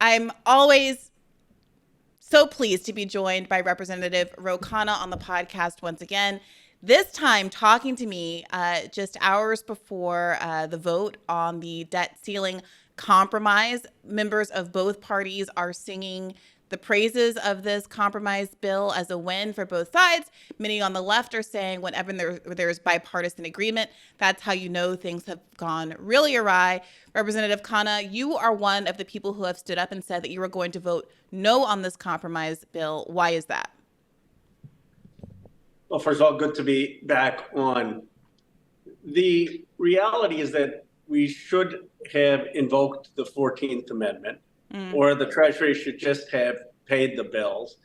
I'm always so pleased to be joined by Representative Ro Khanna on the podcast once again. This time, talking to me just hours before the vote on the debt ceiling compromise. Members of both parties are singing the praises of this compromise bill as a win for both sides. Many on the left are saying whenever there's bipartisan agreement, that's how you know things have gone really awry. Representative Khanna, you are one of the people who have stood up and said that you are going to vote no on this compromise bill. Why is that? Well, first of all, good to be back on. The reality is that we should have invoked the 14th Amendment, or the Treasury should just have paid the bills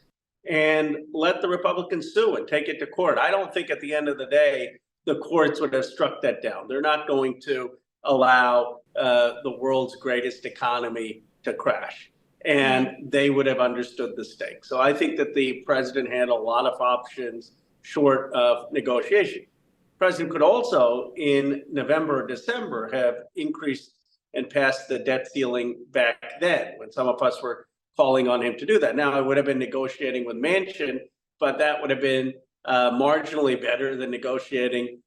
and let the Republicans sue and take it to court. I don't think at the end of the day, the courts would have struck that down. They're not going to allow the world's greatest economy to crash. And they would have understood the stakes. So I think that the president had a lot of options short of negotiation. The president could also, in November or December, have increased and passed the debt ceiling back then, when some of us were calling on him to do that. Now, I would have been negotiating with Manchin, but that would have been marginally better than negotiating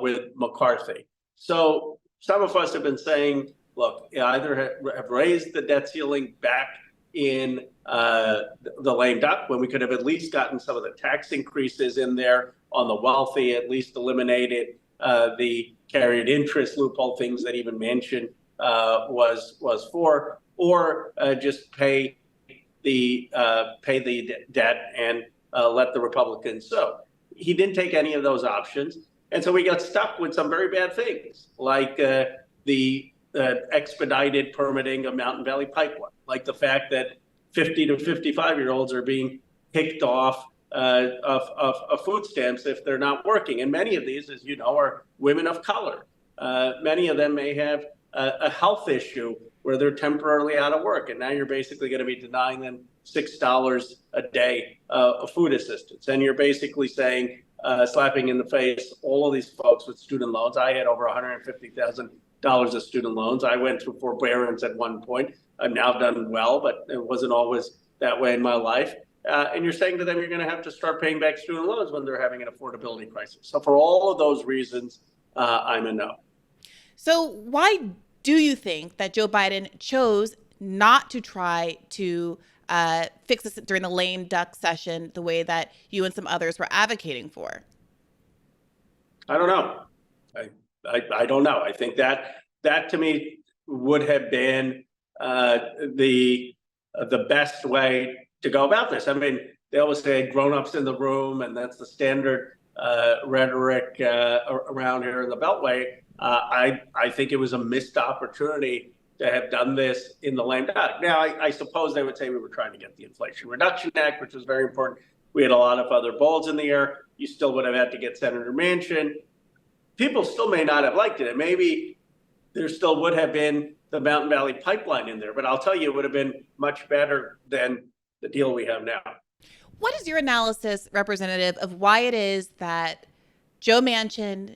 with McCarthy. So some of us have been saying, look, either have raised the debt ceiling back in the lame duck, when we could have at least gotten some of the tax increases in there on the wealthy, at least eliminated the carried interest loophole, things that even Manchin was for, or just pay the debt and let the Republicans sue. He didn't take any of those options, and so we got stuck with some very bad things, like the expedited permitting of Mountain Valley Pipeline, like the fact that 50 to 55-year-olds are being kicked off of food stamps if they're not working. And many of these, as you know, are women of color. Many of them may have a health issue where they're temporarily out of work. And now you're basically going to be denying them $6 a day of food assistance. And you're basically saying, slapping in the face all of these folks with student loans. I had over $150,000 of student loans. I went through forbearance at one point. I've now done well, but it wasn't always that way in my life. And you're saying to them, you're going to have to start paying back student loans when they're having an affordability crisis. So for all of those reasons, I'm a no. So why do you think that Joe Biden chose not to try to fix this during the lame duck session the way that you and some others were advocating for? I don't know. I don't know. I think that to me would have been the best way to go about this. I mean, they always say grown-ups in the room, and that's the standard rhetoric around here in the Beltway. I think it was a missed opportunity to have done this in the lame duck. Now, I suppose they would say we were trying to get the Inflation Reduction Act, which was very important. We had a lot of other balls in the air. You still would have had to get Senator Manchin. People still may not have liked it, and maybe there still would have been the Mountain Valley Pipeline in there. But I'll tell you, it would have been much better than the deal we have now. What is your analysis, Representative, of why it is that Joe Manchin,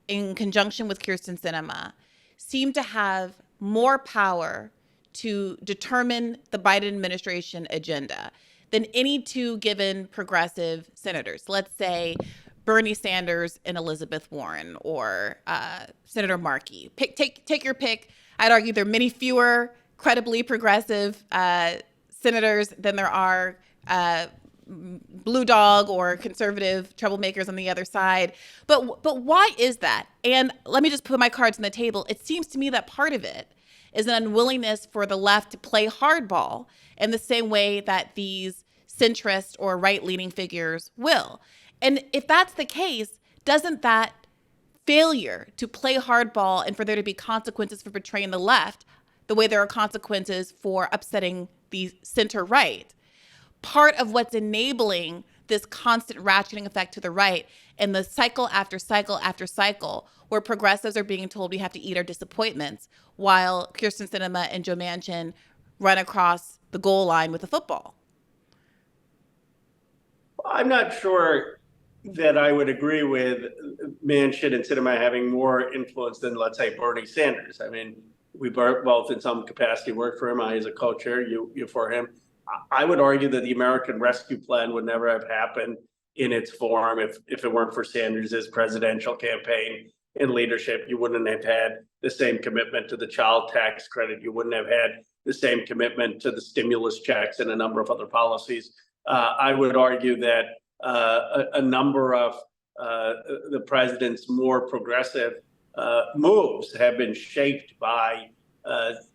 in conjunction with Kyrsten Sinema, seem to have more power to determine the Biden administration agenda than any two given progressive senators? Let's say Bernie Sanders and Elizabeth Warren, or Senator Markey. Take your pick. I'd argue there are many fewer credibly progressive senators than there are blue dog or conservative troublemakers on the other side. But why is that? And let me just put my cards on the table. It seems to me that part of it is an unwillingness for the left to play hardball in the same way that these centrist or right-leaning figures will. And if that's the case, doesn't that failure to play hardball and for there to be consequences for betraying the left, the way there are consequences for upsetting the center right, part of what's enabling this constant ratcheting effect to the right and the cycle after cycle after cycle where progressives are being told we have to eat our disappointments while Kyrsten Sinema and Joe Manchin run across the goal line with a football? I'm not sure that I would agree with Manchin and Sinema having more influence than, let's say, Bernie Sanders. I mean, We both in some capacity worked for him. I as a co-chair, you for him. I would argue that the American Rescue Plan would never have happened in its form if it weren't for Sanders' presidential campaign and leadership. You wouldn't have had the same commitment to the child tax credit. You wouldn't have had the same commitment to the stimulus checks and a number of other policies. I would argue that a number of the president's more progressive moves have been shaped by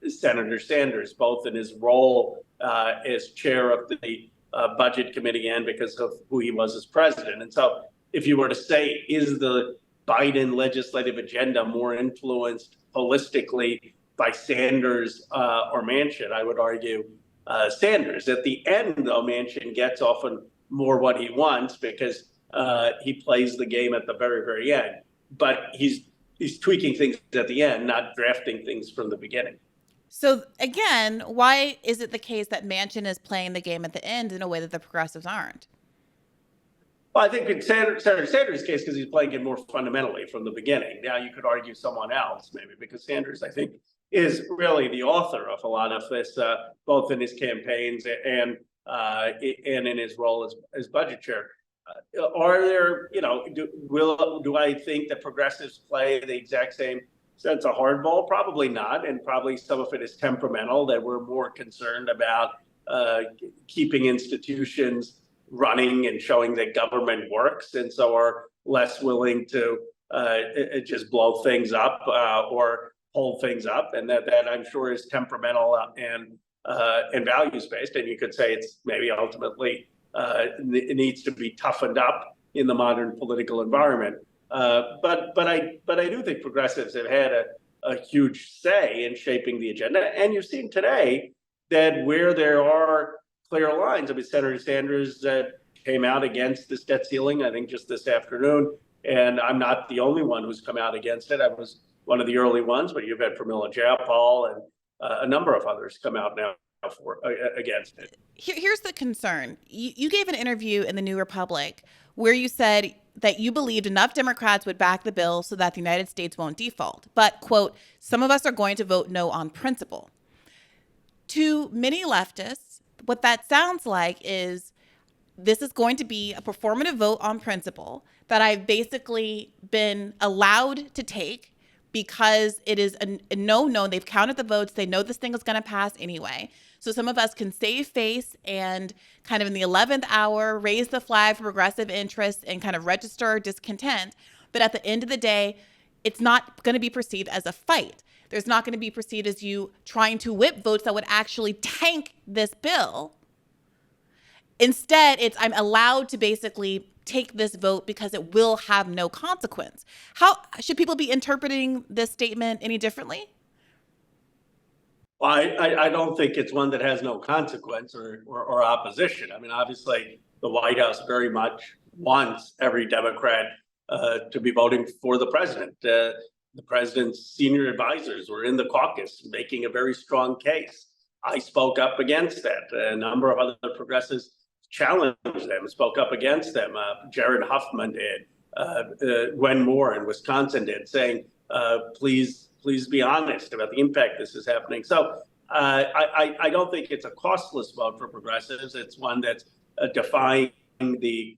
Senator Sanders, both in his role as chair of the budget committee and because of who he was as president. And so if you were to say, is the Biden legislative agenda more influenced holistically by Sanders or Manchin, I would argue Sanders. At the end, though, Manchin gets often more what he wants because he plays the game at the very, very end. But he's tweaking things at the end, not drafting things from the beginning. So again, why is it the case that Manchin is playing the game at the end in a way that the progressives aren't? Well, I think in Senator Sanders' case, because he's playing it more fundamentally from the beginning. Now, you could argue someone else, maybe, because Sanders, I think, is really the author of a lot of this, both in his campaigns and in his role as budget chair. Are there, do I think that progressives play the exact same sense of hardball? Probably not. And probably some of it is temperamental, that we're more concerned about keeping institutions running and showing that government works. And so are less willing to just blow things up or hold things up. And that I'm sure is temperamental and values based. And you could say it's maybe ultimately it needs to be toughened up in the modern political environment. But I do think progressives have had a huge say in shaping the agenda. And you've seen today that where there are clear lines, I mean, Senator Sanders came out against this debt ceiling, I think just this afternoon. And I'm not the only one who's come out against it. I was one of the early ones, but you've had Pramila Jayapal and a number of others come out now against it. Here's the concern. You gave an interview in the New Republic where you said that you believed enough Democrats would back the bill so that the United States won't default. But, quote, some of us are going to vote no on principle. To many leftists, what that sounds like is this is going to be a performative vote on principle that I've basically been allowed to take because it is a no. They've counted the votes. They know this thing is going to pass anyway. So some of us can save face and kind of in the 11th hour, raise the flag for progressive interests and kind of register our discontent. But at the end of the day, it's not going to be perceived as a fight. There's not going to be perceived as you trying to whip votes that would actually tank this bill. Instead, it's I'm allowed to basically take this vote because it will have no consequence. How should people be interpreting this statement any differently? Well, I don't think it's one that has no consequence or opposition. I mean, obviously, the White House very much wants every Democrat to be voting for the president. The president's senior advisors were in the caucus making a very strong case. I spoke up against that. A number of other progressives challenged them, spoke up against them. Jared Huffman did, Gwen Moore in Wisconsin did, saying, please be honest about the impact this is happening. So I don't think it's a costless vote for progressives. It's one that's defying the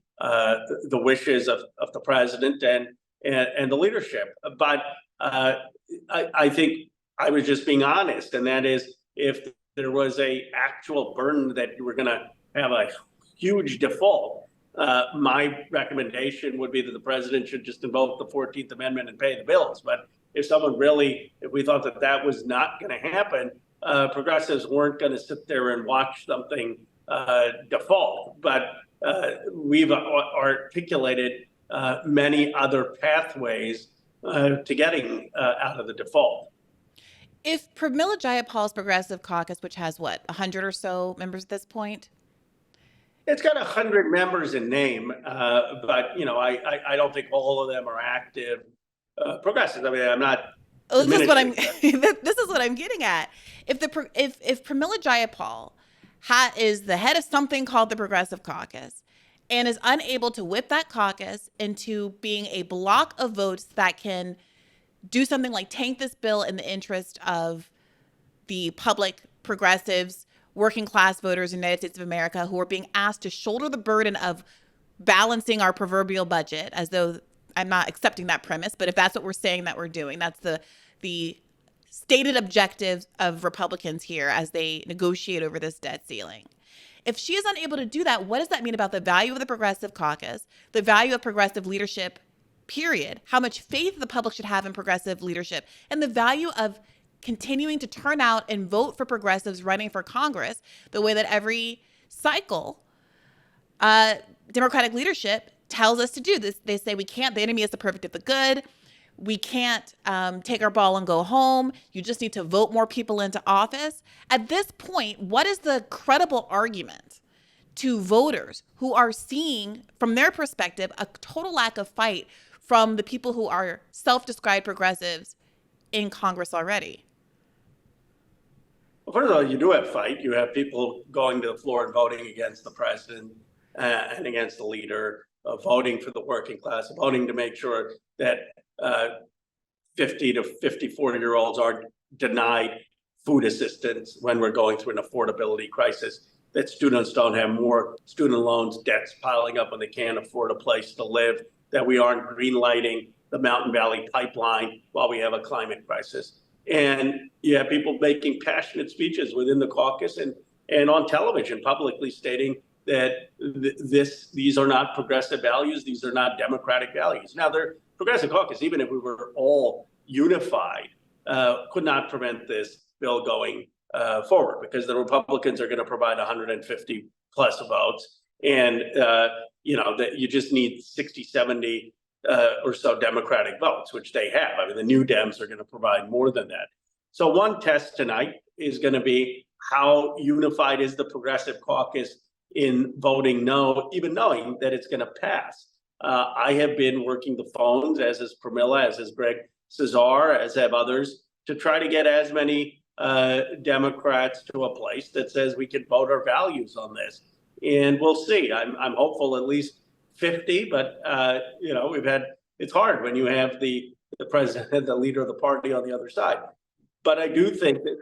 wishes of the president and the leadership. But I think I was just being honest, and that is if there was a actual burden that you were going to have a huge default, my recommendation would be that the president should just invoke the 14th Amendment and pay the bills. But if we thought that was not going to happen, progressives weren't going to sit there and watch something default. But we've articulated many other pathways to getting out of the default. If Pramila Jayapal's Progressive Caucus, which has 100 or so members at this point? It's got 100 members in name, but I don't think all of them are active progressives. I mean, I'm not. Oh, this is what I'm. This is what I'm getting at. If Pramila Jayapal is the head of something called the Progressive Caucus and is unable to whip that caucus into being a block of votes that can do something like tank this bill in the interest of the public, progressives, working class voters in the United States of America who are being asked to shoulder the burden of balancing our proverbial budget, as though I'm not accepting that premise, but if that's what we're saying that we're doing, that's the stated objectives of Republicans here as they negotiate over this debt ceiling. If she is unable to do that, what does that mean about the value of the Progressive Caucus, the value of progressive leadership, period, how much faith the public should have in progressive leadership, and the value of continuing to turn out and vote for progressives running for Congress the way that every cycle Democratic leadership tells us to do this. They say we can't, the enemy is the perfect of the good. We can't take our ball and go home. You just need to vote more people into office. At this point, what is the credible argument to voters who are seeing, from their perspective, a total lack of fight from the people who are self-described progressives in Congress already? Well, first of all, you do have fight. You have people going to the floor and voting against the president and against the leader, voting for the working class, voting to make sure that 50 to 54-year-olds are denied food assistance when we're going through an affordability crisis, that students don't have more student loans, debts piling up when they can't afford a place to live, that we aren't greenlighting the Mountain Valley Pipeline while we have a climate crisis. And you have people making passionate speeches within the caucus and on television publicly stating that these are not progressive values, these are not democratic values. Now, the Progressive Caucus, even if we were all unified, could not prevent this bill going forward, because the Republicans are going to provide 150 plus votes, and that you just need 60, 70 or so Democratic votes, which they have. I mean, the New Dems are going to provide more than that. So one test tonight is going to be how unified is the Progressive Caucus in voting no, even knowing that it's going to pass. I have been working the phones, as is Pramila, as is Greg Cesar, as have others, to try to get as many Democrats to a place that says we can vote our values on this. And we'll see. I'm hopeful at least 50, but it's hard when you have the president and the leader of the party on the other side. But I do think that,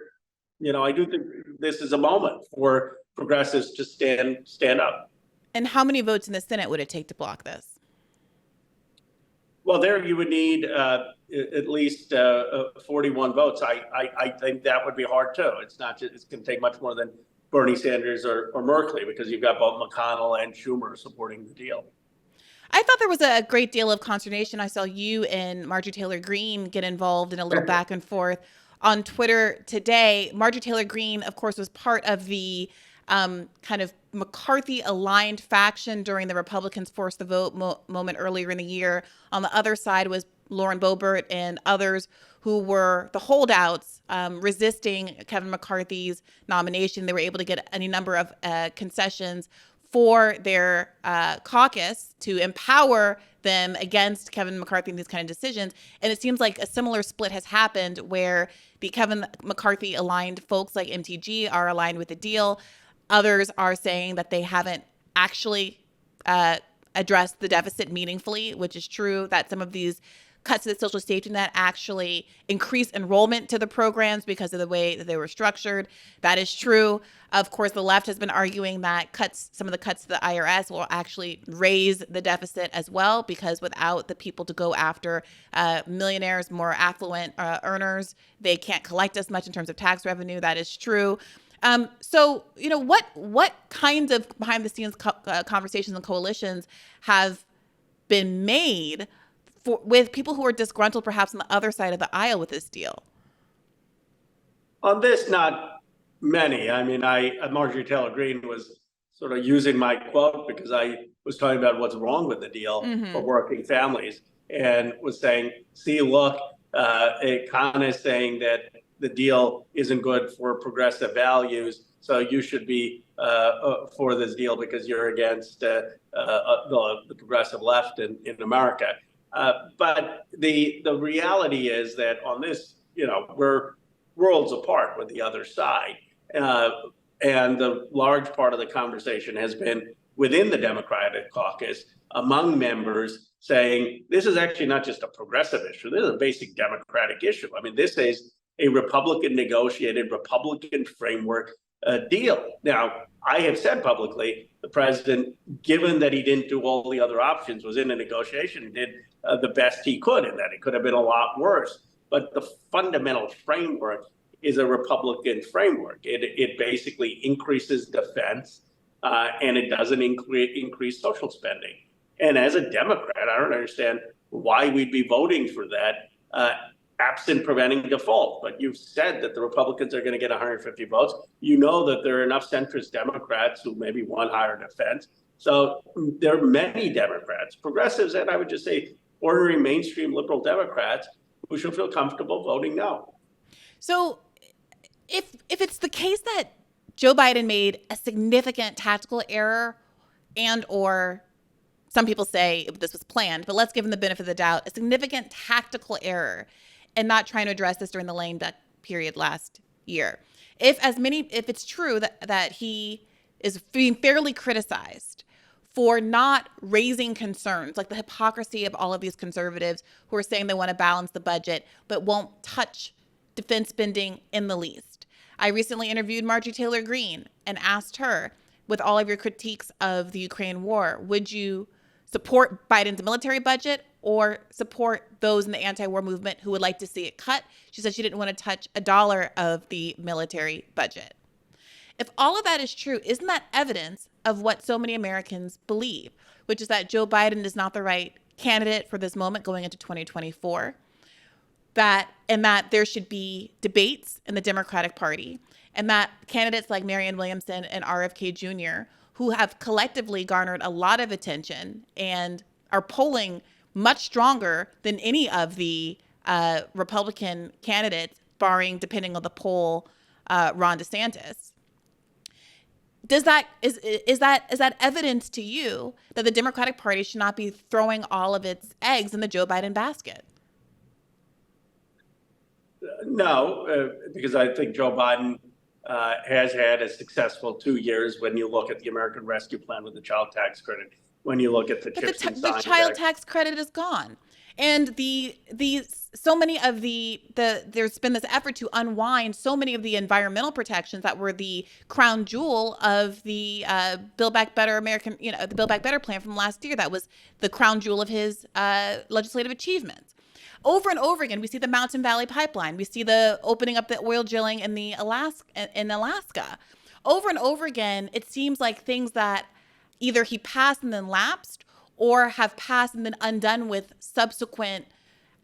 this is a moment for progressives to stand up. And how many votes in the Senate would it take to block this? Well, there you would need at least 41 votes. I think that would be hard too. It's going to take much more than Bernie Sanders or Merkley, because you've got both McConnell and Schumer supporting the deal. I thought there was a great deal of consternation. I saw you and Marjorie Taylor Greene get involved in a little back and forth on Twitter today. Marjorie Taylor Greene, of course, was part of the kind of McCarthy-aligned faction during the Republicans forced the vote moment earlier in the year. On the other side was Lauren Boebert and others who were the holdouts resisting Kevin McCarthy's nomination. They were able to get any number of concessions for their caucus to empower them against Kevin McCarthy in these kind of decisions. And it seems like a similar split has happened where the Kevin McCarthy aligned folks like MTG are aligned with the deal. Others are saying that they haven't actually addressed the deficit meaningfully, which is true, that some of these cuts to the social safety net actually increase enrollment to the programs because of the way that they were structured. That is true. Of course, the left has been arguing that some of the cuts to the IRS will actually raise the deficit as well, because without the people to go after millionaires, more affluent earners, they can't collect as much in terms of tax revenue. That is true. So, what kinds of behind the scenes conversations and coalitions have been made with people who are disgruntled perhaps on the other side of the aisle with this deal? On this, not many. I mean, Marjorie Taylor Greene was sort of using my quote because I was talking about what's wrong with the deal for working families, and was saying, see, look, Khan is saying that the deal isn't good for progressive values, so you should be for this deal because you're against the progressive left in America. But the reality is that on this, we're worlds apart with the other side. And the large part of the conversation has been within the Democratic caucus among members saying, this is actually not just a progressive issue. This is a basic democratic issue. I mean, this is a Republican negotiated, Republican framework deal. Now, I have said publicly, the president, given that he didn't do all the other options, was in a negotiation, did the best he could, and that it could have been a lot worse. But the fundamental framework is a Republican framework. It basically increases defense, and it doesn't increase social spending. And as a Democrat, I don't understand why we'd be voting for that, absent preventing default. But you've said that the Republicans are going to get 150 votes. You know that there are enough centrist Democrats who maybe want higher defense. So there are many Democrats, progressives, and I would just say ordinary mainstream liberal Democrats who should feel comfortable voting no. So if it's the case that Joe Biden made a significant tactical error, and or some people say this was planned, but let's give him the benefit of the doubt, a significant tactical error in not trying to address this during the lame duck period last year. If it's true that he is being fairly criticized for not raising concerns, like the hypocrisy of all of these conservatives who are saying they want to balance the budget, but won't touch defense spending in the least. I recently interviewed Marjorie Taylor Greene and asked her, with all of your critiques of the Ukraine war, would you support Biden's military budget or support those in the anti-war movement who would like to see it cut? She said she didn't want to touch a dollar of the military budget. If all of that is true, isn't that evidence of what so many Americans believe, which is that Joe Biden is not the right candidate for this moment going into 2024, that there should be debates in the Democratic Party, and that candidates like Marianne Williamson and RFK Jr., who have collectively garnered a lot of attention and are polling much stronger than any of the Republican candidates, barring, depending on the poll, Ron DeSantis. Is that evidence to you that the Democratic Party should not be throwing all of its eggs in the Joe Biden basket? No, because I think Joe Biden has had a successful 2 years when you look at the American Rescue Plan with the child tax credit, when you look at the CHIPS and Science Act. The child tax credit is gone. And so many of there's been this effort to unwind so many of the environmental protections that were the crown jewel of the Build Back Better the Build Back Better plan from last year. That was the crown jewel of his legislative achievements. Over and over again, we see the Mountain Valley Pipeline. We see the opening up the oil drilling in Alaska. Over and over again, it seems like things that either he passed and then lapsed, or have passed and then undone with subsequent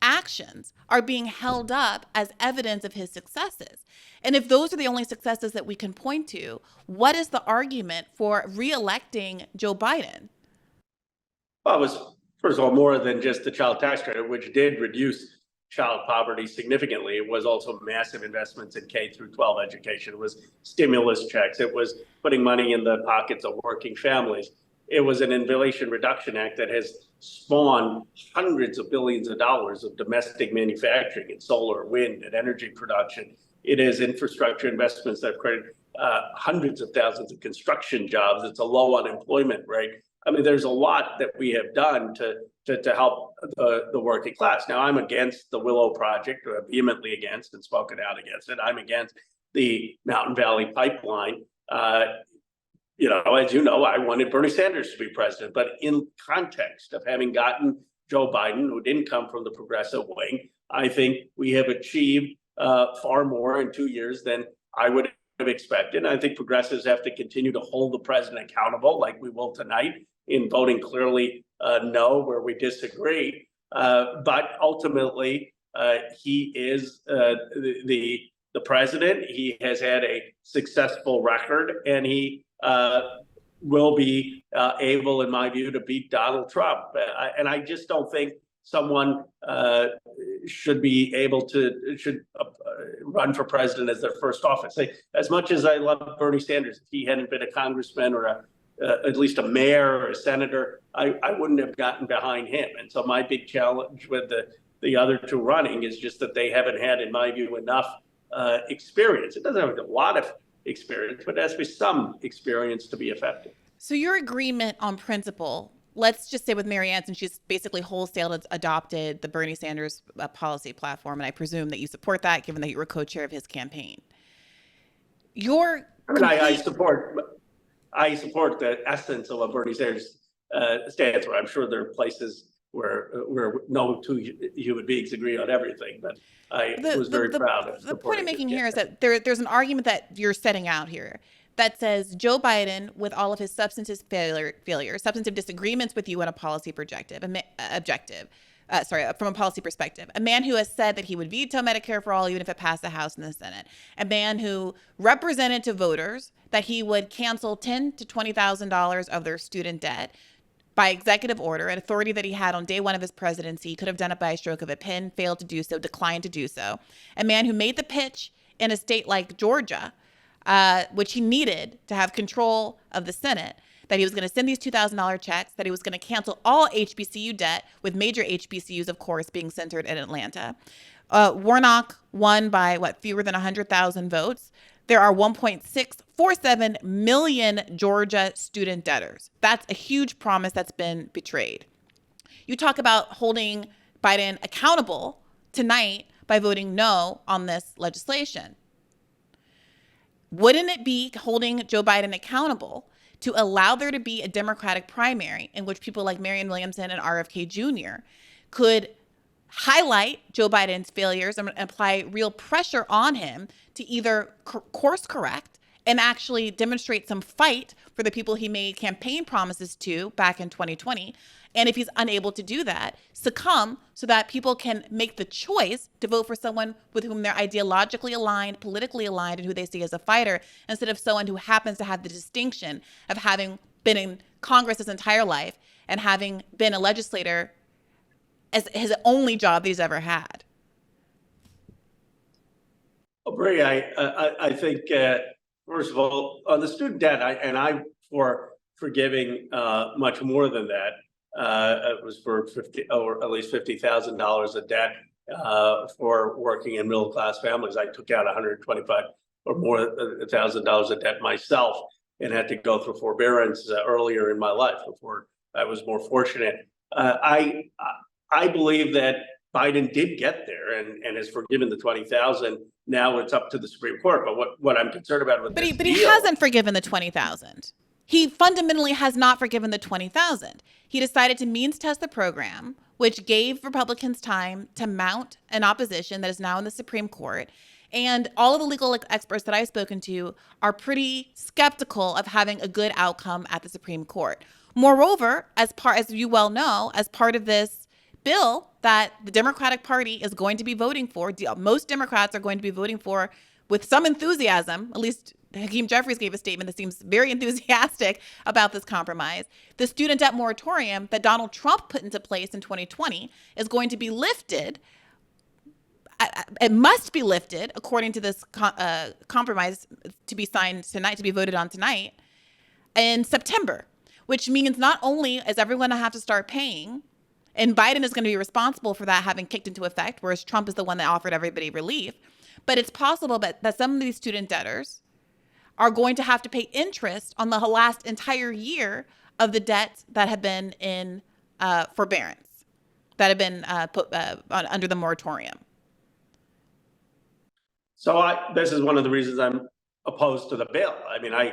actions, are being held up as evidence of his successes. And if those are the only successes that we can point to, what is the argument for re-electing Joe Biden? Well, it was, first of all, more than just the child tax credit, which did reduce child poverty significantly. It was also massive investments in K through 12 education. It was stimulus checks. It was putting money in the pockets of working families. It was an Inflation Reduction Act that has spawned hundreds of billions of dollars of domestic manufacturing in solar, wind, and energy production. It is infrastructure investments that have created hundreds of thousands of construction jobs. It's a low unemployment rate. I mean, there's a lot that we have done to help the working class. Now, I'm against the Willow Project, or vehemently against, and spoken out against it. I'm against the Mountain Valley Pipeline. As you know, I wanted Bernie Sanders to be president, but in context of having gotten Joe Biden, who didn't come from the progressive wing, I think we have achieved far more in 2 years than I would have expected. And I think progressives have to continue to hold the president accountable, like we will tonight, in voting clearly no where we disagree. But ultimately, he is the president. He has had a successful record, and he will be able, in my view, to beat Donald Trump. And I just don't think someone should be able to run for president as their first office. As much as I love Bernie Sanders, if he hadn't been a congressman or at least a mayor or a senator, I wouldn't have gotten behind him. And so my big challenge with the other two running is just that they haven't had, in my view, enough experience. It doesn't have a lot of experience, but there has to be some experience to be effective. So your agreement on principle let's just say with Marianne, since she's basically wholesale adopted the Bernie Sanders policy platform, and I presume that you support that, given that you were co-chair of his campaign. I support the essence of what Bernie Sanders stands for. I'm sure there are places where no two human beings agree on everything, but I was very proud of the point I'm making here is that there's an argument that you're setting out here that says Joe Biden, with all of his substantive substantive disagreements with you on a policy from a policy perspective, a man who has said that he would veto Medicare for all even if it passed the House and the Senate, a man who represented to voters that he would cancel $10,000 to $20,000 of their student debt by executive order, an authority that he had on day one of his presidency. He could have done it by a stroke of a pen, failed to do so, declined to do so. A man who made the pitch in a state like Georgia, which he needed to have control of the Senate, that he was going to send these $2,000 checks, that he was going to cancel all HBCU debt, with major HBCUs, of course, being centered in Atlanta. Warnock won by, fewer than 100,000 votes. There are 1.647 million Georgia student debtors. That's a huge promise that's been betrayed. You talk about holding Biden accountable tonight by voting no on this legislation. Wouldn't it be holding Joe Biden accountable to allow there to be a Democratic primary in which people like Marianne Williamson and RFK Jr. could highlight Joe Biden's failures and apply real pressure on him to either course correct and actually demonstrate some fight for the people he made campaign promises to back in 2020? And if he's unable to do that, succumb so that people can make the choice to vote for someone with whom they're ideologically aligned, politically aligned, and who they see as a fighter, instead of someone who happens to have the distinction of having been in Congress his entire life and having been a legislator as his only job that he's ever had. Bree, I think, first of all, on the student debt, I'm for forgiving much more than that. It was for at least $50,000 of debt for working in middle-class families. I took out $125 or more $1,000 of debt myself and had to go through forbearance earlier in my life before I was more fortunate. I believe that Biden did get there and has forgiven the $20,000. Now it's up to the Supreme Court. But what I'm concerned about with this he hasn't forgiven the $20,000. He fundamentally has not forgiven the $20,000. He decided to means test the program, which gave Republicans time to mount an opposition that is now in the Supreme Court. And all of the legal experts that I've spoken to are pretty skeptical of having a good outcome at the Supreme Court. Moreover, as you well know, as part of this bill that the Democratic Party is going to be voting for, most Democrats are going to be voting for with some enthusiasm, at least Hakeem Jeffries gave a statement that seems very enthusiastic about this compromise. The student debt moratorium that Donald Trump put into place in 2020 is going to be lifted. It must be lifted, according to this compromise to be signed tonight, to be voted on tonight, in September, which means not only is everyone going to have to start paying, and Biden is going to be responsible for that having kicked into effect, whereas Trump is the one that offered everybody relief, but it's possible that some of these student debtors are going to have to pay interest on the last entire year of the debts that have been in forbearance, that have been put under the moratorium. So this is one of the reasons I'm opposed to the bill. I mean, I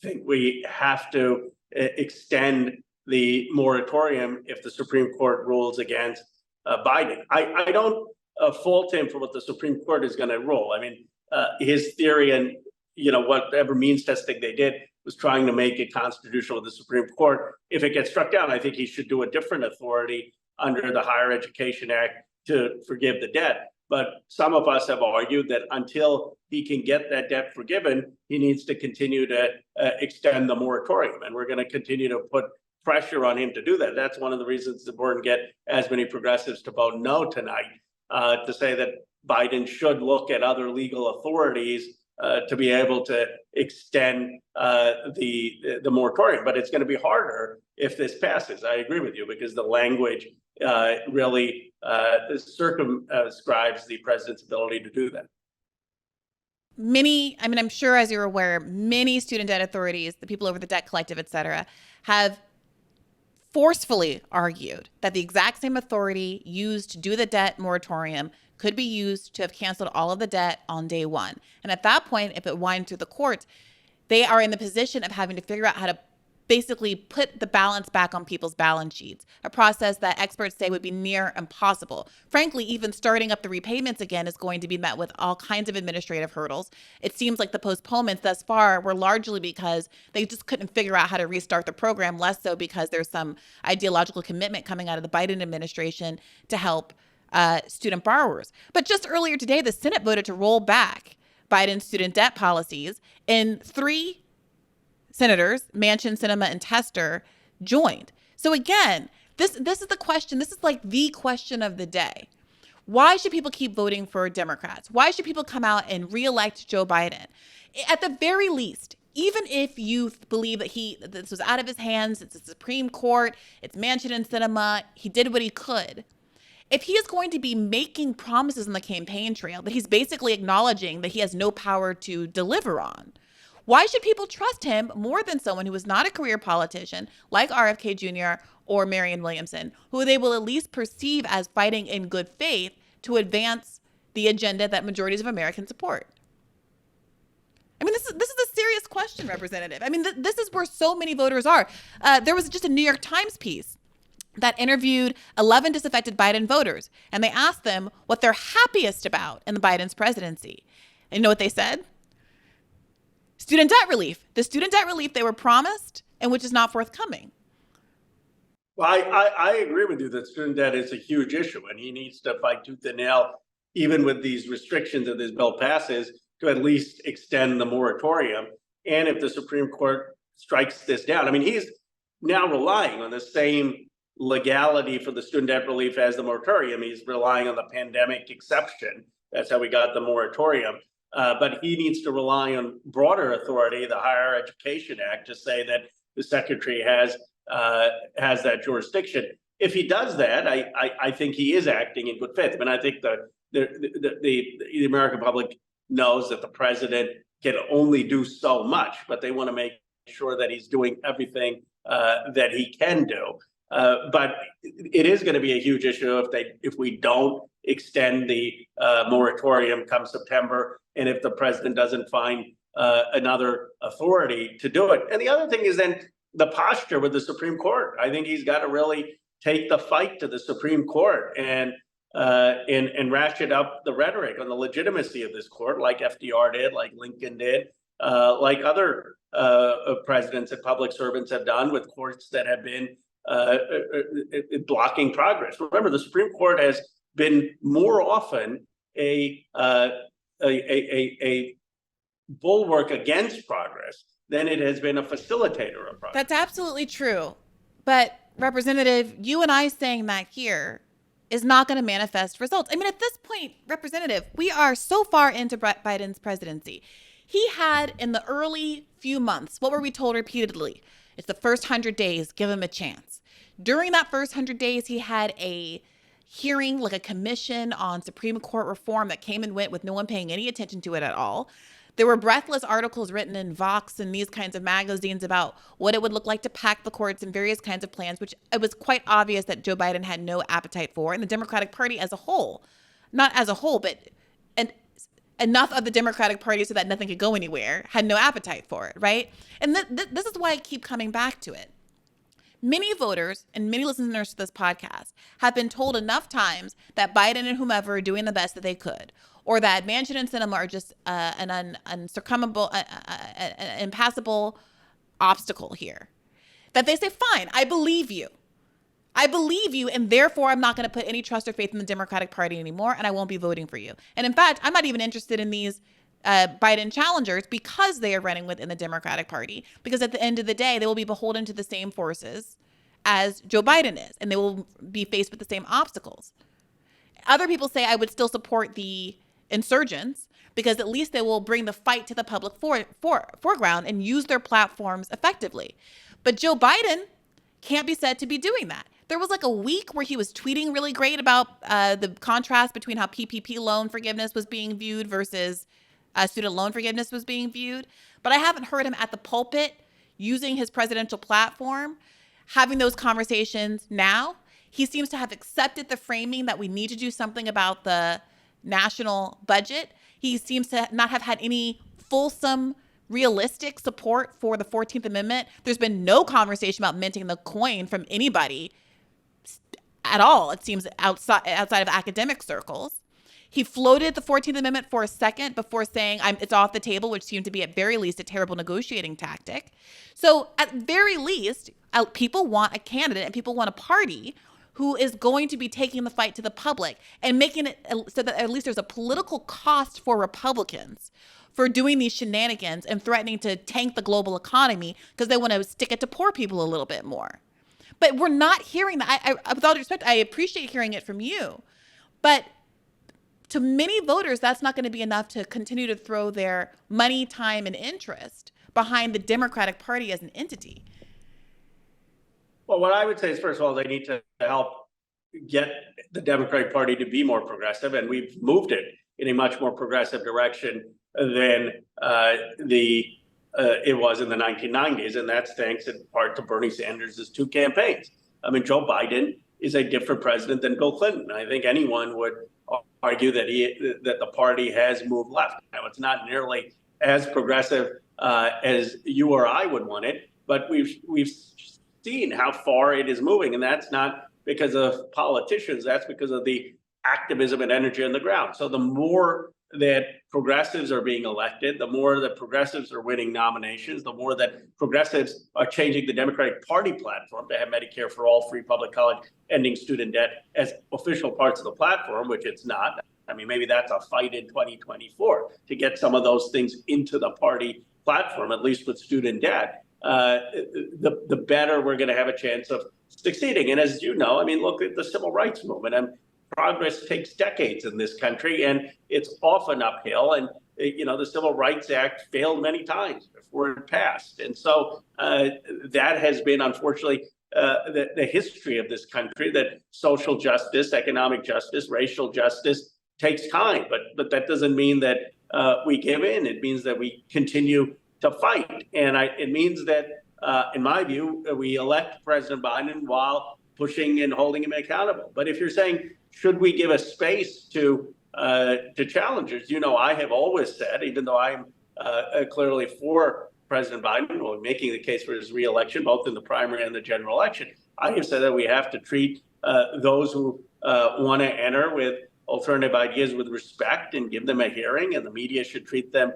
think we have to extend the moratorium if the Supreme Court rules against Biden. I don't fault him for what the Supreme Court is going to rule. I mean, his theory and whatever means testing they did was trying to make it constitutional with the Supreme Court. If it gets struck down, I think he should do a different authority under the Higher Education Act to forgive the debt. But some of us have argued that until he can get that debt forgiven, he needs to continue to extend the moratorium. And we're going to continue to put pressure on him to do that. That's one of the reasons the board get as many progressives to vote no tonight, to say that Biden should look at other legal authorities to be able to extend the moratorium. But it's going to be harder if this passes. I agree with you, because the language really circumscribes the president's ability to do that. I'm sure, as you're aware, many student debt authorities, the people over the debt collective, et cetera, have forcefully argued that the exact same authority used to do the debt moratorium could be used to have canceled all of the debt on day one. And at that point, if it winds through the courts, they are in the position of having to figure out how to basically put the balance back on people's balance sheets, a process that experts say would be near impossible. Frankly, even starting up the repayments again is going to be met with all kinds of administrative hurdles. It seems like the postponements thus far were largely because they just couldn't figure out how to restart the program, less so because there's some ideological commitment coming out of the Biden administration to help student borrowers. But just earlier today, the Senate voted to roll back Biden's student debt policies, and 3 senators, Manchin, Sinema, and Tester, joined. So again, this is the question. This is like the question of the day. Why should people keep voting for Democrats? Why should people come out and reelect Joe Biden? At the very least, even if you believe that this was out of his hands, it's the Supreme Court, it's Manchin and Sinema, he did what he could. If he is going to be making promises on the campaign trail that he's basically acknowledging that he has no power to deliver on, why should people trust him more than someone who is not a career politician like RFK Jr. or Marianne Williamson, who they will at least perceive as fighting in good faith to advance the agenda that majorities of Americans support? I mean, this is a serious question, Representative. I mean, this is where so many voters are. There was just a New York Times piece that interviewed 11 disaffected Biden voters, and they asked them what they're happiest about in the Biden's presidency. And you know what they said? Student debt relief. The student debt relief they were promised and which is not forthcoming. Well, I agree with you that student debt is a huge issue, and he needs to fight tooth and nail, even with these restrictions that this bill passes, to at least extend the moratorium. And if the Supreme Court strikes this down, I mean, he's now relying on the same legality for the student debt relief as the moratorium. He's relying on the pandemic exception. That's how we got the moratorium. But he needs to rely on broader authority, the Higher Education Act, to say that the secretary has that jurisdiction. If he does that, I think he is acting in good faith. I mean, I think the American public knows that the president can only do so much, but they want to make sure that he's doing everything that he can do. But it is going to be a huge issue if we don't extend the moratorium come September, and if the president doesn't find another authority to do it. And the other thing is then the posture with the Supreme Court. I think he's got to really take the fight to the Supreme Court and ratchet up the rhetoric on the legitimacy of this court, like FDR did, like Lincoln did, like other presidents and public servants have done with courts that have been blocking progress. Remember, the Supreme Court has been more often a bulwark against progress than it has been a facilitator of progress. That's absolutely true. But Representative, you and I saying that here is not going to manifest results. I mean, at this point, Representative, we are so far into Biden's presidency. He had in the early few months, what were we told repeatedly? It's the first 100 days, give him a chance. During that first 100 days, he had a hearing, like a commission on Supreme Court reform that came and went with no one paying any attention to it at all. There were breathless articles written in Vox and these kinds of magazines about what it would look like to pack the courts and various kinds of plans, which it was quite obvious that Joe Biden had no appetite for. And the Democratic Party as a whole, not as a whole, but enough of the Democratic Party so that nothing could go anywhere, had no appetite for it, right? And this is why I keep coming back to it. Many voters and many listeners to this podcast have been told enough times that Biden and whomever are doing the best that they could, or that Manchin and Sinema are just an impassable obstacle here, that they say, fine, I believe you. And therefore I'm not going to put any trust or faith in the Democratic Party anymore, and I won't be voting for you. And in fact, I'm not even interested in these Biden challengers because they are running within the Democratic Party, because at the end of the day, they will be beholden to the same forces as Joe Biden is, and they will be faced with the same obstacles. Other people say I would still support the insurgents because at least they will bring the fight to the public foreground and use their platforms effectively. But Joe Biden can't be said to be doing that. There was like a week where he was tweeting really great about the contrast between how PPP loan forgiveness was being viewed versus student loan forgiveness was being viewed. But I haven't heard him at the pulpit using his presidential platform having those conversations now. He seems to have accepted the framing that we need to do something about the national budget. He seems to not have had any fulsome, realistic support for the 14th Amendment. There's been no conversation about minting the coin from anybody at all, it seems, outside of academic circles. He floated the 14th Amendment for a second before saying it's off the table, which seemed to be at very least a terrible negotiating tactic. So at very least, people want a candidate and people want a party who is going to be taking the fight to the public and making it so that at least there's a political cost for Republicans for doing these shenanigans and threatening to tank the global economy because they want to stick it to poor people a little bit more. But we're not hearing that. With all due respect, I appreciate hearing it from you. But to many voters, that's not going to be enough to continue to throw their money, time, and interest behind the Democratic Party as an entity. Well, what I would say is, first of all, they need to help get the Democratic Party to be more progressive, and we've moved it in a much more progressive direction than it was in the 1990s, and that's thanks in part to Bernie Sanders' two campaigns. I mean, Joe Biden is a different president than Bill Clinton. I think anyone would argue that the party has moved left. Now, it's not nearly as progressive as you or I would want it, but we've seen how far it is moving, and that's not because of politicians. That's because of the activism and energy on the ground. So the more that progressives are being elected, the more that progressives are winning nominations, the more that progressives are changing the Democratic Party platform to have Medicare for all, free public college, ending student debt as official parts of the platform, which it's not. I mean, maybe that's a fight in 2024 to get some of those things into the party platform, at least with student debt. The better we're going to have a chance of succeeding. And as you know, I mean, look at the civil rights movement. And progress takes decades in this country, and it's often uphill. And, the Civil Rights Act failed many times before it passed. And so that has been, unfortunately, the history of this country, that social justice, economic justice, racial justice takes time. But that doesn't mean that we give in. It means that we continue to fight. And it means that, in my view, we elect President Biden while pushing and holding him accountable. But if you're saying, should we give a space to challengers? I have always said, even though I'm clearly for President Biden, or making the case for his reelection, both in the primary and the general election, I have said that we have to treat those who want to enter with alternative ideas with respect and give them a hearing, and the media should treat them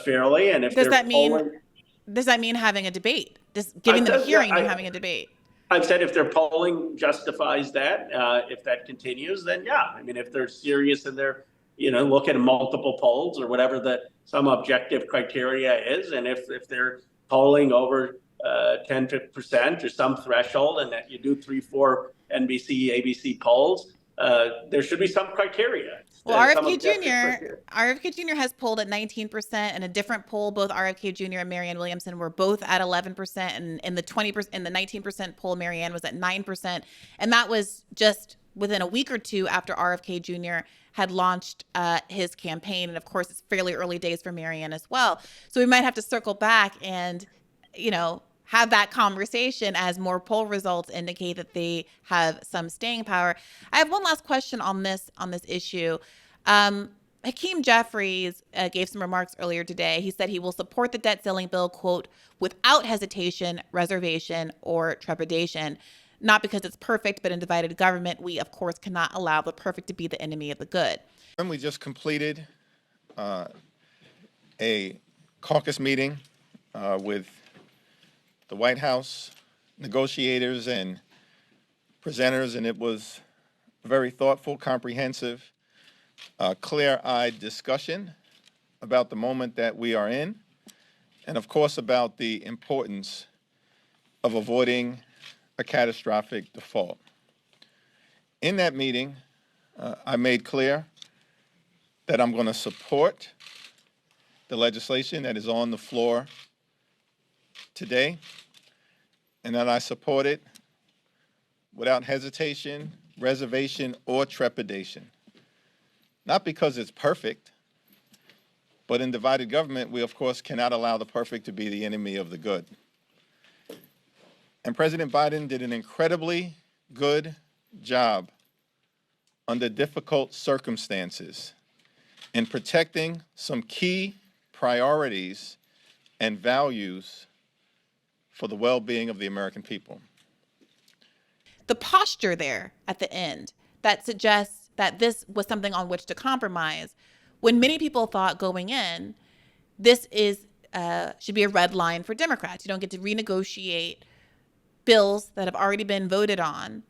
fairly. And if does that mean having a debate? Just giving them a hearing and having a debate? I've said if their polling justifies that, if that continues, then yeah. I mean, if they're serious and they're, look at multiple polls or whatever some objective criteria is, and if they're polling over 10% or some threshold, and that you do 3-4 NBC, ABC polls, there should be some criteria. Well, RFK Jr. has polled at 19%, and a different poll, both RFK Jr. and Marianne Williamson were both at 11%, and in the 19% poll, Marianne was at 9%, and that was just within a week or two after RFK Jr. had launched his campaign, and of course, it's fairly early days for Marianne as well. So we might have to circle back and, have that conversation as more poll results indicate that they have some staying power. I have one last question on this issue. Hakeem Jeffries gave some remarks earlier today. He said he will support the debt ceiling bill, quote, without hesitation, reservation, or trepidation. Not because it's perfect, but in divided government, we, of course, cannot allow the perfect to be the enemy of the good. And we just completed a caucus meeting with the White House negotiators and presenters, and it was a very thoughtful, comprehensive, clear-eyed discussion about the moment that we are in, and of course about the importance of avoiding a catastrophic default. In that meeting, I made clear that I'm going to support the legislation that is on the floor today, and that I support it without hesitation, reservation, or trepidation. Not because it's perfect, but in divided government, we of course cannot allow the perfect to be the enemy of the good. And President Biden did an incredibly good job under difficult circumstances in protecting some key priorities and values for the well-being of the American people. The posture there at the end that suggests that this was something on which to compromise, when many people thought going in, this should be a red line for Democrats. You don't get to renegotiate bills that have already been voted on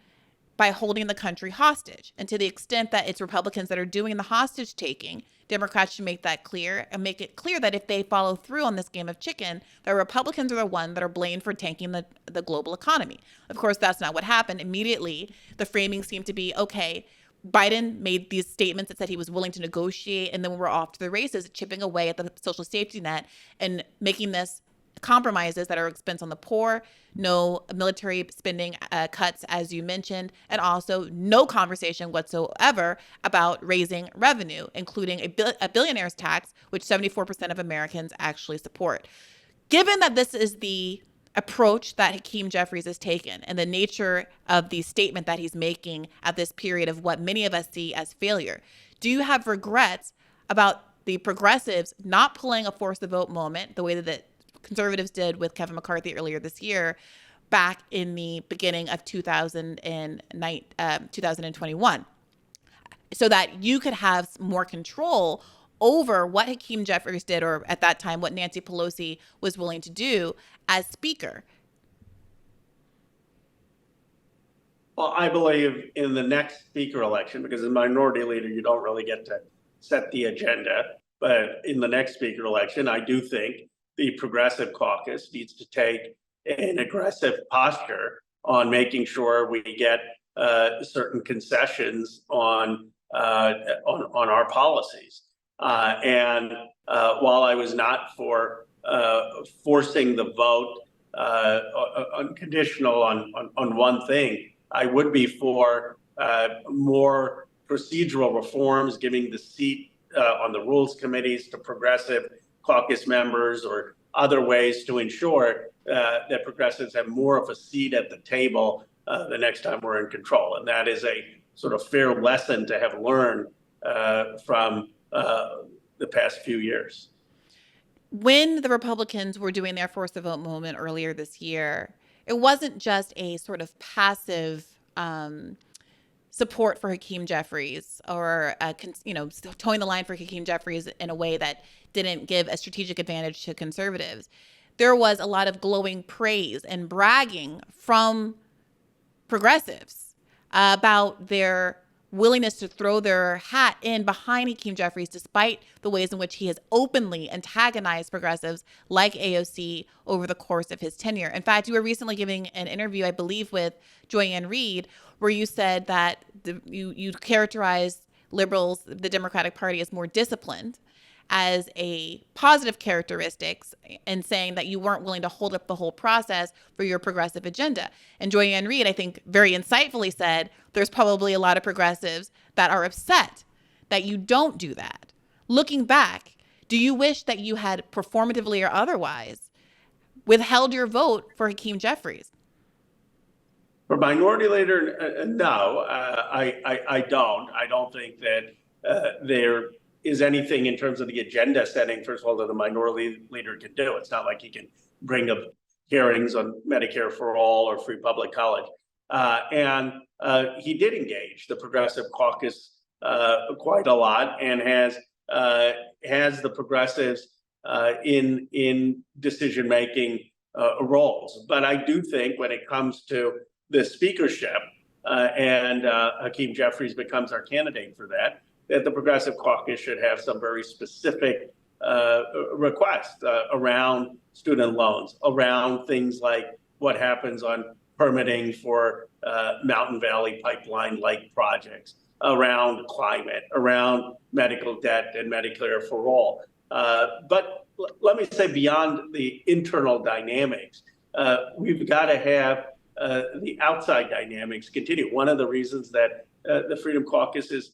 by holding the country hostage. And to the extent that it's Republicans that are doing the hostage taking, Democrats should make that clear and make it clear that if they follow through on this game of chicken, the Republicans are the ones that are blamed for tanking the global economy. Of course, that's not what happened. Immediately, the framing seemed to be, okay, Biden made these statements that said he was willing to negotiate, and then we're off to the races, chipping away at the social safety net and making this compromises that are expense on the poor, no military spending cuts, as you mentioned, and also no conversation whatsoever about raising revenue, including a billionaire's tax, which 74% of Americans actually support. Given that this is the approach that Hakeem Jeffries has taken and the nature of the statement that he's making at this period of what many of us see as failure, do you have regrets about the progressives not pulling a force the vote moment the way that conservatives did with Kevin McCarthy earlier this year, back in the beginning of 2021, so that you could have more control over what Hakeem Jeffries did, or at that time, what Nancy Pelosi was willing to do as Speaker? Well, I believe in the next Speaker election, because as minority leader, you don't really get to set the agenda. But in the next Speaker election, I do think the Progressive Caucus needs to take an aggressive posture on making sure we get certain concessions on our policies. And while I was not for forcing the vote unconditional on one thing, I would be for more procedural reforms, giving the seat on the rules committees to progressive caucus members, or other ways to ensure that progressives have more of a seat at the table the next time we're in control. And that is a sort of fair lesson to have learned from the past few years. When the Republicans were doing their force the vote moment earlier this year, it wasn't just a sort of passive support for Hakeem Jeffries, or towing the line for Hakeem Jeffries in a way that didn't give a strategic advantage to conservatives. There was a lot of glowing praise and bragging from progressives about their willingness to throw their hat in behind Hakeem Jeffries, despite the ways in which he has openly antagonized progressives like AOC over the course of his tenure. In fact, you were recently giving an interview, I believe, with Joy-Ann Reid, where you said that you characterized liberals, the Democratic Party, as more disciplined, as a positive characteristics, and saying that you weren't willing to hold up the whole process for your progressive agenda. And Joy-Ann Reid, I think, very insightfully said there's probably a lot of progressives that are upset that you don't do that. Looking back, do you wish that you had performatively or otherwise withheld your vote for Hakeem Jeffries? For minority leader, no, I don't. I don't think that there is anything in terms of the agenda setting, first of all, that the minority leader can do. It's not like he can bring up hearings on Medicare for all or free public college. And he did engage the Progressive Caucus quite a lot, and has the progressives in decision-making roles. But I do think when it comes to the speakership, and Hakeem Jeffries becomes our candidate for that the Progressive Caucus should have some very specific requests around student loans, around things like what happens on permitting for Mountain Valley Pipeline-like projects, around climate, around medical debt and Medicare for all. But let me say, beyond the internal dynamics, we've got to have the outside dynamics continue. One of the reasons that the Freedom Caucus is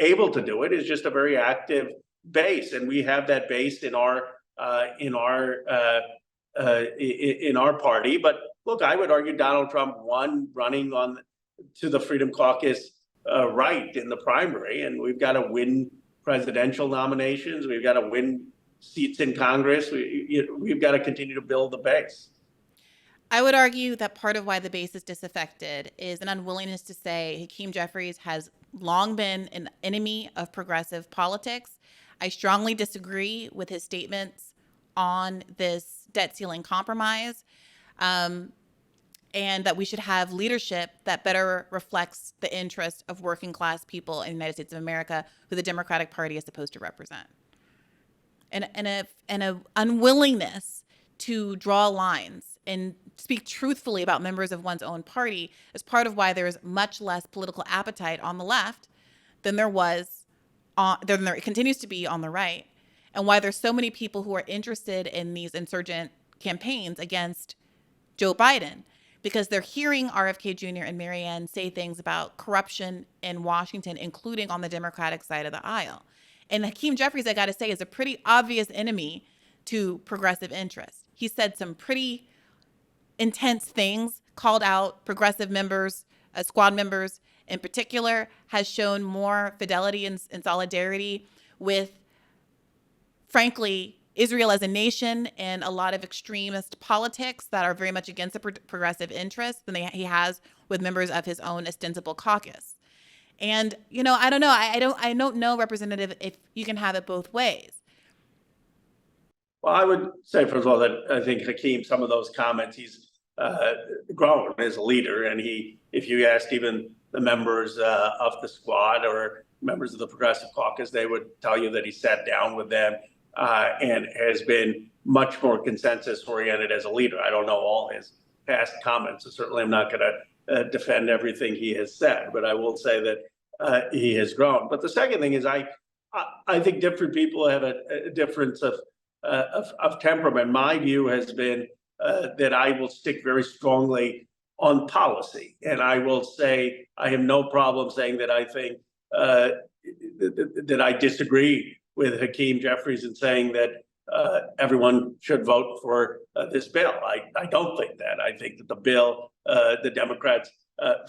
able to do it is just a very active base, and we have that base in our party. But look, I would argue Donald Trump won running on to the Freedom Caucus right in the primary, and we've got to win presidential nominations. We've got to win seats in Congress. We've got to continue to build the base. I would argue that part of why the base is disaffected is an unwillingness to say Hakeem Jeffries has long been an enemy of progressive politics. I strongly disagree with his statements on this debt ceiling compromise, and that we should have leadership that better reflects the interests of working class people in the United States of America, who the Democratic Party is supposed to represent. And a unwillingness to draw lines and speak truthfully about members of one's own party is part of why there is much less political appetite on the left than there continues to be on the right, and why there's so many people who are interested in these insurgent campaigns against Joe Biden, because they're hearing RFK Jr. and Marianne say things about corruption in Washington, including on the Democratic side of the aisle. And Hakeem Jeffries, I got to say, is a pretty obvious enemy to progressive interests. He said some pretty intense things, called out progressive members, squad members in particular, has shown more fidelity and solidarity with, frankly, Israel as a nation and a lot of extremist politics that are very much against the progressive interests than he has with members of his own ostensible caucus. And, I don't know. I don't know, Representative, if you can have it both ways. Well, I would say, first of all, that I think Hakeem, some of those comments, he's grown as a leader. And if you asked even the members of the squad or members of the Progressive Caucus, they would tell you that he sat down with them and has been much more consensus-oriented as a leader. I don't know all his past comments, so certainly I'm not going to defend everything he has said, but I will say that he has grown. But the second thing is I think different people have a difference of temperament. My view has been that I will stick very strongly on policy, and I will say I have no problem saying that I think that I disagree with Hakeem Jeffries in saying that everyone should vote for this bill. I don't think that. I think that the bill, the Democrats,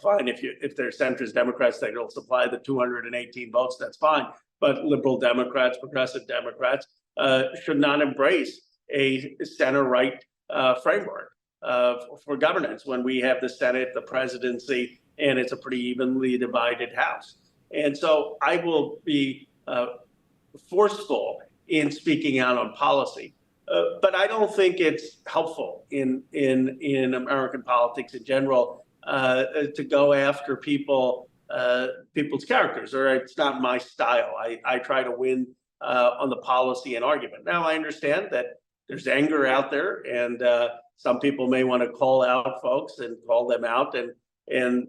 fine, if they're centrist Democrats, they'll supply the 218 votes, that's fine. But liberal Democrats, progressive Democrats should not embrace a center-right framework for governance when we have the Senate, the presidency, and it's a pretty evenly divided House. And so I will be forceful in speaking out on policy, but I don't think it's helpful in American politics in general to go after people's characters, or it's not my style. I try to win on the policy and argument. Now I understand that there's anger out there, and some people may want to call out folks and call them out, and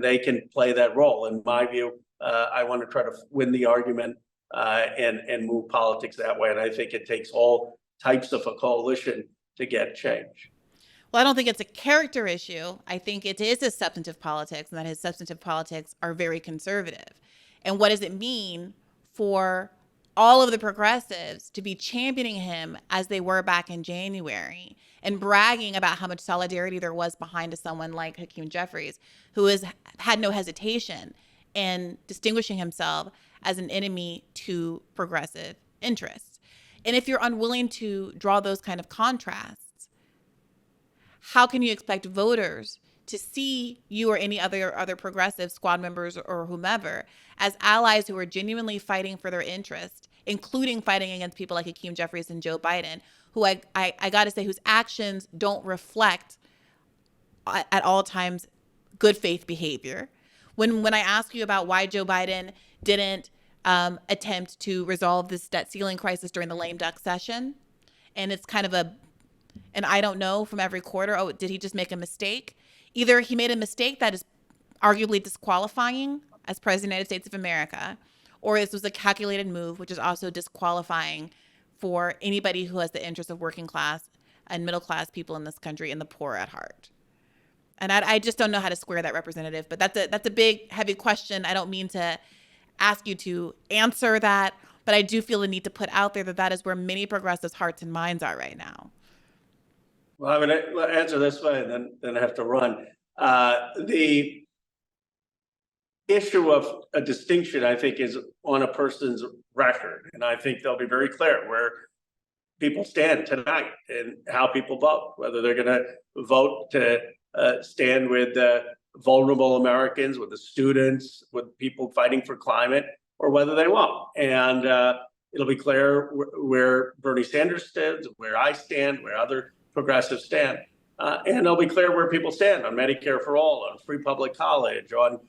they can play that role. In my view, I want to try to win the argument and move politics that way. And I think it takes all types of a coalition to get change. Well, I don't think it's a character issue. I think it is a substantive politics, and that his substantive politics are very conservative. And what does it mean for all of the progressives to be championing him as they were back in January and bragging about how much solidarity there was behind someone like Hakeem Jeffries, who has had no hesitation in distinguishing himself as an enemy to progressive interests? And if you're unwilling to draw those kind of contrasts, how can you expect voters to see you or any other progressive squad members or whomever as allies who are genuinely fighting for their interest, including fighting against people like Hakeem Jeffries and Joe Biden, who I got to say, whose actions don't reflect at all times good faith behavior? When I ask you about why Joe Biden didn't attempt to resolve this debt ceiling crisis during the lame duck session, and it's kind of an I don't know from every quarter. Oh, did he just make a mistake? Either he made a mistake that is arguably disqualifying as president of the United States of America, or this was a calculated move, which is also disqualifying for anybody who has the interest of working class and middle class people in this country and the poor at heart. And I just don't know how to square that, Representative. But that's a big, heavy question. I don't mean to ask you to answer that, but I do feel the need to put out there that that is where many progressives' hearts and minds are right now. Well, I'm going to answer this way and then I have to run. The issue of a distinction, I think, is on a person's record. And I think they'll be very clear where people stand tonight and how people vote, whether they're going to vote to stand with vulnerable Americans, with the students, with people fighting for climate, or whether they won't. And it'll be clear where Bernie Sanders stands, where I stand, where other progressives stand. And it'll be clear where people stand on Medicare for all, on free public college, on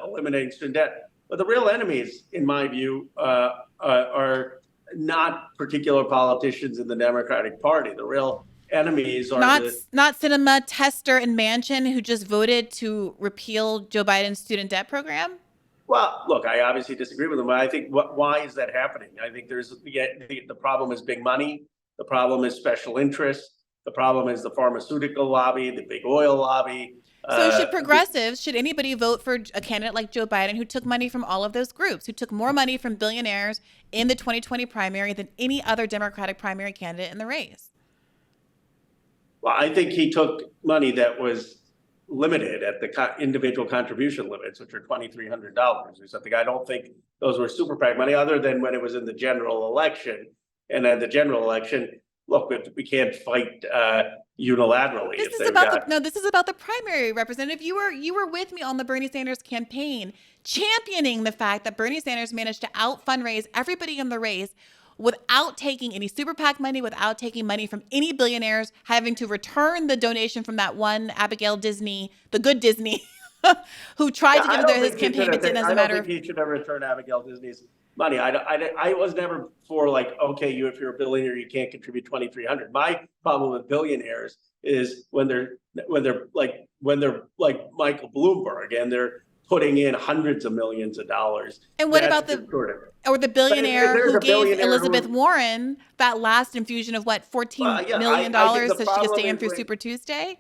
eliminating student debt. But the real enemies, in my view, are not particular politicians in the Democratic Party. The real enemies are not Sinema, Tester, and Manchin, who just voted to repeal Joe Biden's student debt program. Well, look, I obviously disagree with them, but I think why is that happening? I think the problem is big money. The problem is special interests. The problem is the pharmaceutical lobby, the big oil lobby. So should progressives, should anybody vote for a candidate like Joe Biden who took money from all of those groups, who took more money from billionaires in the 2020 primary than any other Democratic primary candidate in the race? Well, I think he took money that was limited at the individual contribution limits, which are $2,300 or something. I don't think those were super PAC money, other than when it was in the general election. And at the general election, look, we can't fight unilaterally. This is about the primary, Representative. You were with me on the Bernie Sanders campaign, championing the fact that Bernie Sanders managed to out fundraise everybody in the race without taking any super PAC money, without taking money from any billionaires, having to return the donation from that one Abigail Disney, the good Disney, who tried to give his campaign, but didn't. As a matter of, he should have returned Abigail Disney's money. I was never for like, okay, if you're a billionaire, you can't contribute $2,300. My problem with billionaires is when they're like Michael Bloomberg and they're putting in hundreds of millions of dollars. And what about the billionaire who gave Elizabeth Warren that last infusion of $14 million so she could stay in through Super Tuesday?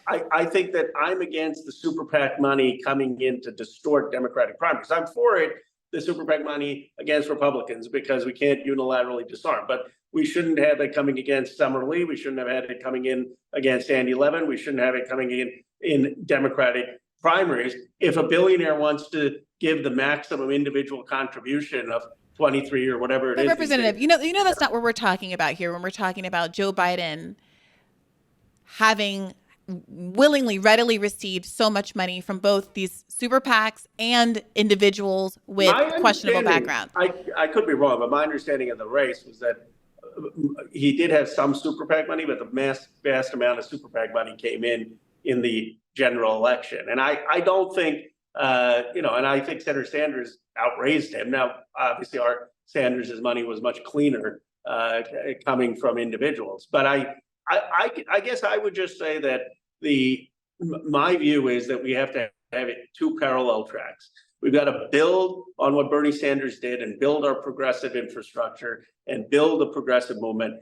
I think that I'm against the super PAC money coming in to distort Democratic primaries. I'm for it, the super PAC money against Republicans, because we can't unilaterally disarm. But we shouldn't have it coming against Summer Lee. We shouldn't have had it coming in against Andy Levin. We shouldn't have it coming in Democratic primaries. If a billionaire wants to give the maximum individual contribution of 23 or whatever it is. Representative, you know that's not what we're talking about here when we're talking about Joe Biden having willingly, readily received so much money from both these super PACs and individuals with questionable backgrounds. I could be wrong, but my understanding of the race was that he did have some super PAC money, but the vast amount of super PAC money came in the general election. And I don't think, and I think Senator Sanders outraised him. Now, obviously, Sanders' money was much cleaner coming from individuals. But I guess I would just say that my view is that we have to have it two parallel tracks. We've got to build on what Bernie Sanders did and build our progressive infrastructure and build a progressive movement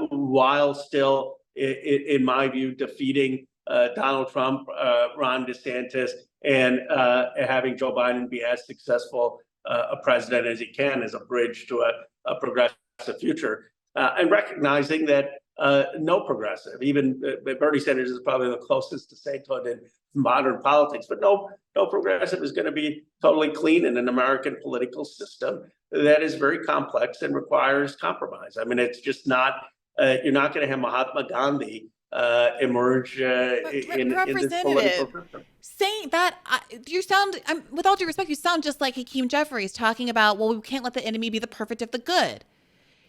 while still, in my view, defeating Donald Trump, Ron DeSantis, and having Joe Biden be as successful a president as he can as a bridge to a progressive future. And recognizing that no progressive, even Bernie Sanders is probably the closest to sainthood in modern politics, but no progressive is going to be totally clean in an American political system that is very complex and requires compromise. I mean, it's just not, you're not going to have Mahatma Gandhi emerge in this political system. Saying that, you sound, with all due respect, you sound just like Hakeem Jeffries talking about, well, we can't let the enemy be the perfect of the good.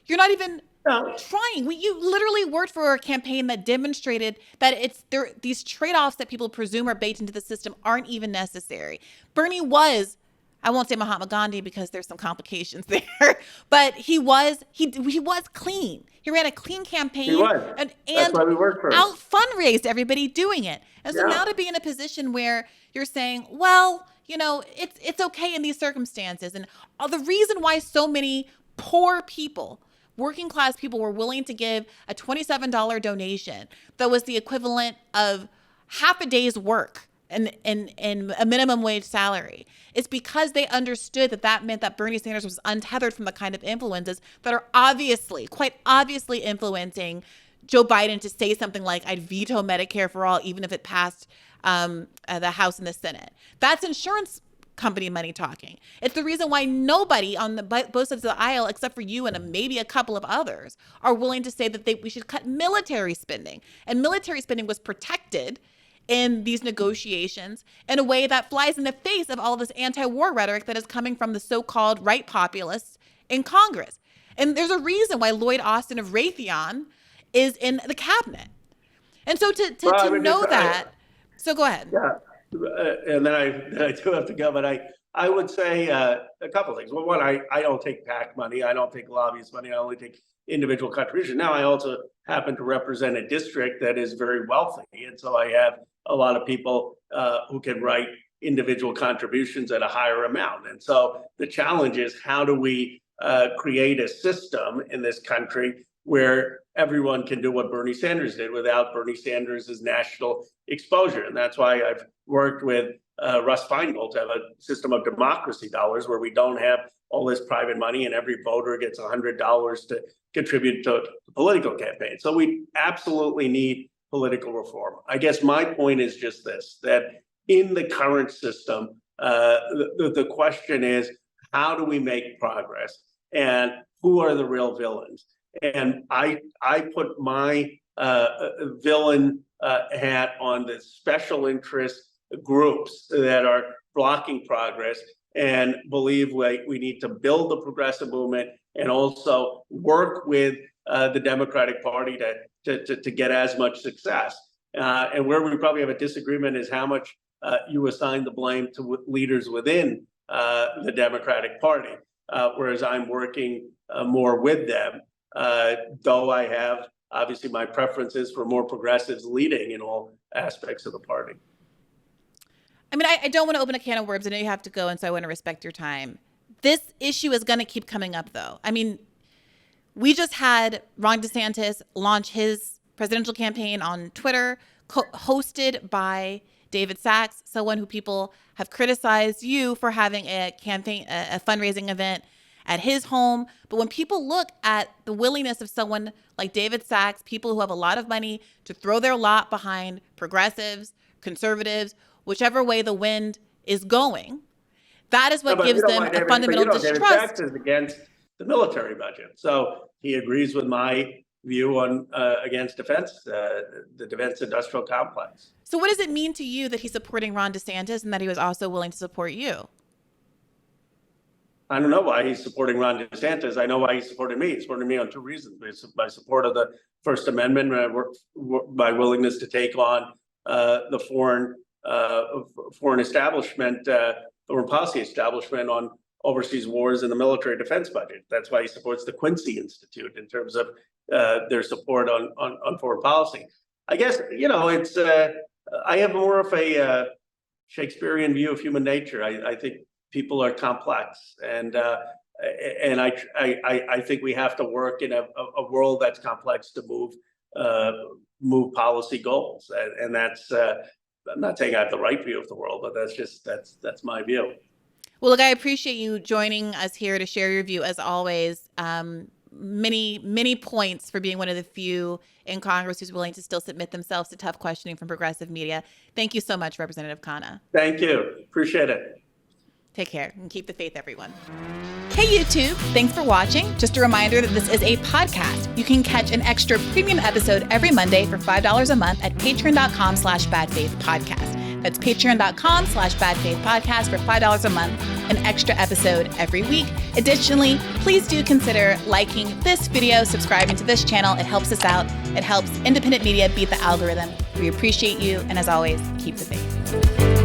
You're not even trying. You literally worked for a campaign that demonstrated that these trade-offs that people presume are baked into the system aren't even necessary. Bernie was, I won't say Mahatma Gandhi because there's some complications there, but he was clean. He ran a clean campaign. He was. And that's why we worked for him. Out fundraised everybody doing it. And so now to be in a position where you're saying, well, it's okay in these circumstances. And the reason why so many poor people, working class people, were willing to give a $27 donation that was the equivalent of half a day's work and a minimum wage salary. It's because they understood that meant that Bernie Sanders was untethered from the kind of influences that are quite obviously influencing Joe Biden to say something like, I'd veto Medicare for all, even if it passed the House and the Senate. That's insurance company money talking. It's the reason why nobody on the both sides of the aisle, except for you and maybe a couple of others, are willing to say that we should cut military spending. And military spending was protected in these negotiations in a way that flies in the face of all this anti-war rhetoric that is coming from the so-called right populists in Congress. And there's a reason why Lloyd Austin of Raytheon is in the cabinet. And so to know that, so go ahead. Yeah. And then I do have to go, but I would say a couple of things. Well, one, I don't take PAC money. I don't take lobbyist money. I only take individual contribution. Now, I also happen to represent a district that is very wealthy. And so I have a lot of people who can write individual contributions at a higher amount. And so the challenge is, how do we create a system in this country where everyone can do what Bernie Sanders did without Bernie Sanders' national exposure? And that's why I've worked with Russ Feingold to have a system of democracy dollars where we don't have all this private money and every voter gets $100 to contribute to the political campaign. So we absolutely need political reform. I guess my point is just this, that in the current system, the question is, how do we make progress? And who are the real villains? And I put my villain hat on the special interest groups that are blocking progress, and believe we need to build the progressive movement and also work with the Democratic Party to get as much success. And where we probably have a disagreement is how much you assign the blame to leaders within the Democratic Party, whereas I'm working more with them. Though I have obviously my preferences for more progressives leading in all aspects of the party. I mean, I don't want to open a can of worms. I know you have to go, and so I want to respect your time. This issue is going to keep coming up, though. I mean, we just had Ron DeSantis launch his presidential campaign on Twitter, hosted by David Sachs, someone who people have criticized you for having a campaign, a fundraising event at his home. But when people look at the willingness of someone like David Sachs, people who have a lot of money to throw their lot behind progressives, conservatives, whichever way the wind is going, that is what gives them a fundamental distrust. David Sachs is against the military budget. So he agrees with my view on against defense, the defense industrial complex. So what does it mean to you that he's supporting Ron DeSantis and that he was also willing to support you? I don't know why he's supporting Ron DeSantis. I know why he supported me. He supported me on two reasons: by support of the First Amendment, my willingness to take on the foreign establishment, foreign policy establishment on overseas wars and the military defense budget. That's why he supports the Quincy Institute in terms of their support on foreign policy. I guess, it's I have more of a Shakespearean view of human nature. I think people are complex, and I think we have to work in a world that's complex to move policy goals, and that's I'm not saying I have the right view of the world, but that's my view. Well, look, I appreciate you joining us here to share your view as always. Many points for being one of the few in Congress who's willing to still submit themselves to tough questioning from progressive media. Thank you so much, Representative Khanna. Thank you. Appreciate it. Take care and keep the faith, everyone. Hey, YouTube. Thanks for watching. Just a reminder that this is a podcast. You can catch an extra premium episode every Monday for $5 a month at patreon.com/badfaithpodcast. That's patreon.com/badfaithpodcast for $5 a month, an extra episode every week. Additionally, please do consider liking this video, subscribing to this channel. It helps us out. It helps independent media beat the algorithm. We appreciate you. And as always, keep the faith.